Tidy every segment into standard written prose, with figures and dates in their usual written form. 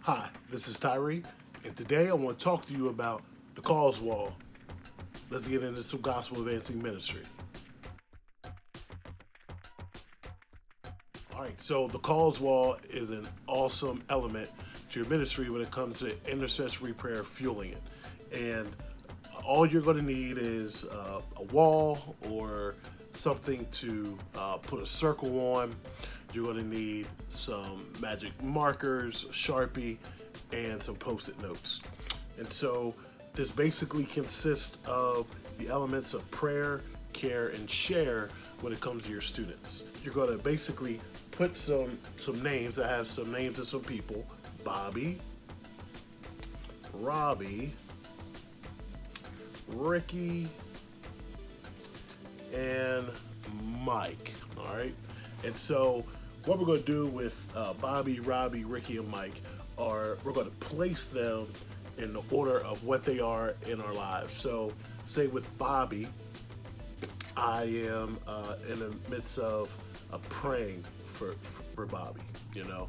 Hi, this is Tyree, and today I want to talk to you about the Calls Wall. Let's get into some gospel advancing ministry. All right, so the Calls Wall is an awesome element to your ministry when it comes to intercessory prayer fueling it. And all you're going to need is a wall or something to put a circle on. You're going to need some magic markers, Sharpie, and some post-it notes. And so this basically consists of the elements of prayer, care, and share when it comes to your students. You're going to basically put some names. I have some names of some people: Bobby, Robbie, Ricky, and Mike. All right. And so what we're going to do with Bobby, Robbie, Ricky, and Mike are we're going to place them in the order of what they are in our lives. So, say with Bobby, I am in the midst of praying for Bobby. You know,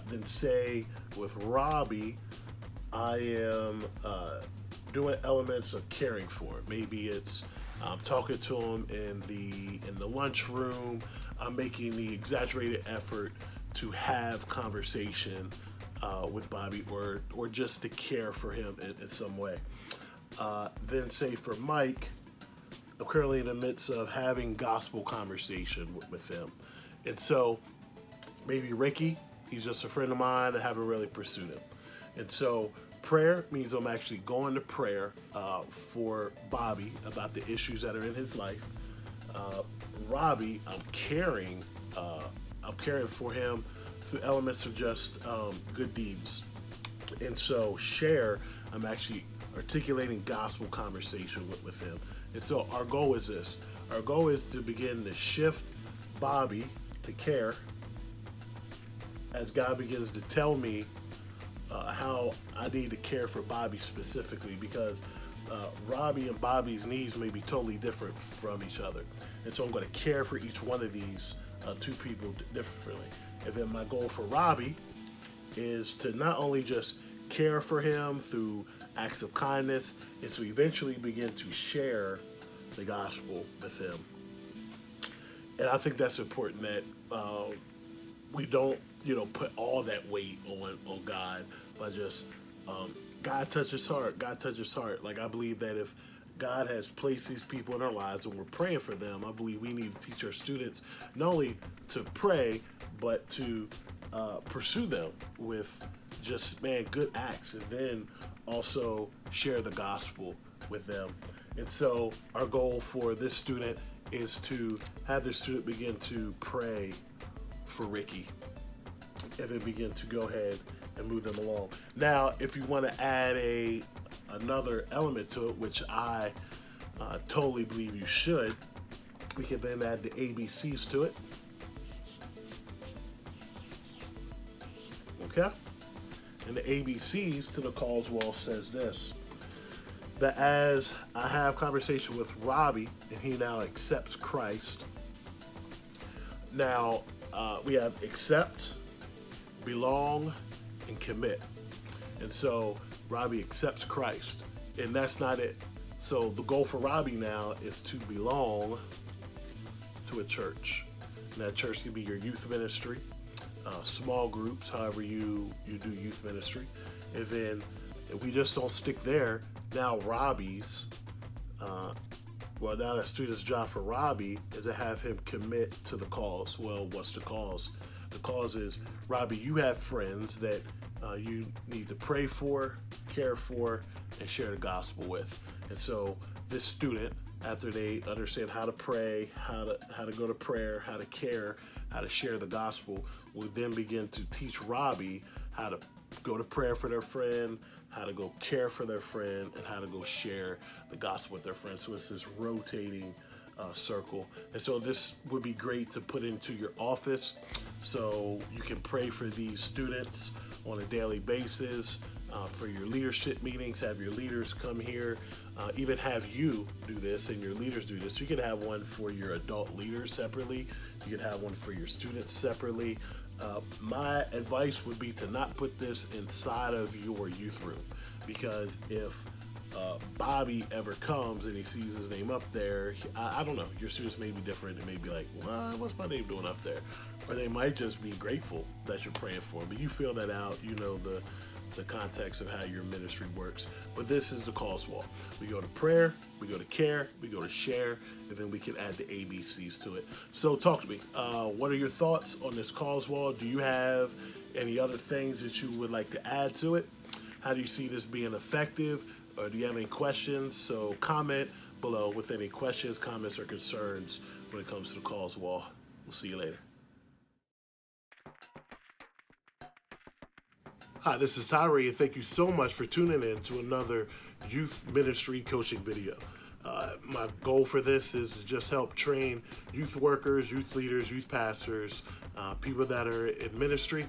then say with Robbie, I am doing elements of caring for him. Maybe it's talking to him in the lunchroom. I'm making the exaggerated effort to have conversation with Bobby, or just to care for him in some way. Then say for Mike, I'm currently in the midst of having gospel conversation with him, and so maybe Ricky, he's just a friend of mine. I haven't really pursued him, and so prayer means I'm actually going to prayer for Bobby about the issues that are in his life. Robbie, I'm caring for him through elements of just good deeds. And so share, I'm actually articulating gospel conversation with him. And so our goal is this. Our goal is to begin to shift Bobby to care as God begins to tell me how I need to care for Bobby specifically, because Robbie and Bobby's needs may be totally different from each other. And so I'm going to care for each one of these two people differently. And then my goal for Robbie is to not only just care for him through acts of kindness, is to eventually begin to share the gospel with him. And I think that's important that we don't, put all that weight on God by just God touch his heart. God touch his heart. Like, I believe that if God has placed these people in our lives and we're praying for them, I believe we need to teach our students not only to pray, but to pursue them with just, man, good acts, and then also share the gospel with them. And so our goal for this student is to have this student begin to pray for Ricky, and then begin to go ahead and move them along. Now, if you want to add another element to it, which I totally believe you should, we can then add the ABCs to it. Okay? And the ABCs to the calls wall says this: that as I have conversation with Robbie and he now accepts Christ, now we have accept, belong, and commit. And so Robbie accepts Christ, and that's not it. So the goal for Robbie now is to belong to a church. And that church can be your youth ministry, small groups, however you do youth ministry. And then if we just don't stick there, now Robbie's, now that student's job for Robbie is to have him commit to the cause. Well, what's the cause? The cause is, Robbie, you have friends that you need to pray for, care for, and share the gospel with. And so this student, after they understand how to pray, how to go to prayer, how to care, how to share the gospel, will then begin to teach Robbie how to go to prayer for their friend, how to go care for their friend, and how to go share the gospel with their friend. So it's this rotating circle. And so this would be great to put into your office, so you can pray for these students on a daily basis. For your leadership meetings, have your leaders come here, even have you do this and your leaders do this. You can have one for your adult leaders separately. You can have one for your students separately. My advice would be to not put this inside of your youth room, because if Bobby ever comes and he sees his name up there, I don't know, your students may be different. It may be like, what's my name doing up there? Or they might just be grateful that you're praying for them. But you feel that out, you know the context of how your ministry works. But this is the cause wall. We go to prayer, we go to care, we go to share, and then we can add the ABCs to it. So talk to me. What are your thoughts on this cause wall? Do you have any other things that you would like to add to it? How do you see this being effective? Or do you have any questions? So comment below with any questions, comments, or concerns when it comes to the cause wall. We'll see you later. Hi, this is Tyree, and thank you so much for tuning in to another youth ministry coaching video. My goal for this is to just help train youth workers, youth leaders, youth pastors, people that are in ministry,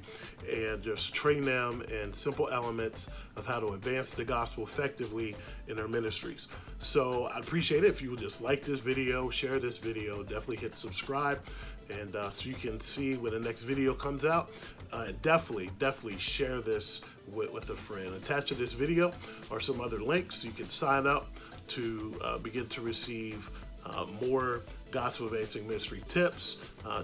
and just train them in simple elements of how to advance the gospel effectively in their ministries. So I'd appreciate it if you would just like this video, share this video, definitely hit subscribe, and so you can see when the next video comes out. And definitely share this with a friend. Attached to this video are some other links so you can sign up to begin to receive more gospel advancing ministry tips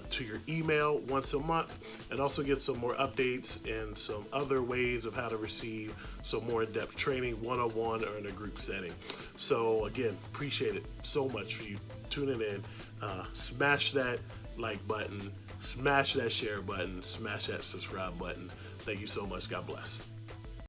to your email once a month, and also get some more updates and some other ways of how to receive some more in-depth training one-on-one or in a group setting. So again, appreciate it so much for you tuning in. Smash that like button, smash that share button, smash that subscribe button. Thank you so much. God bless.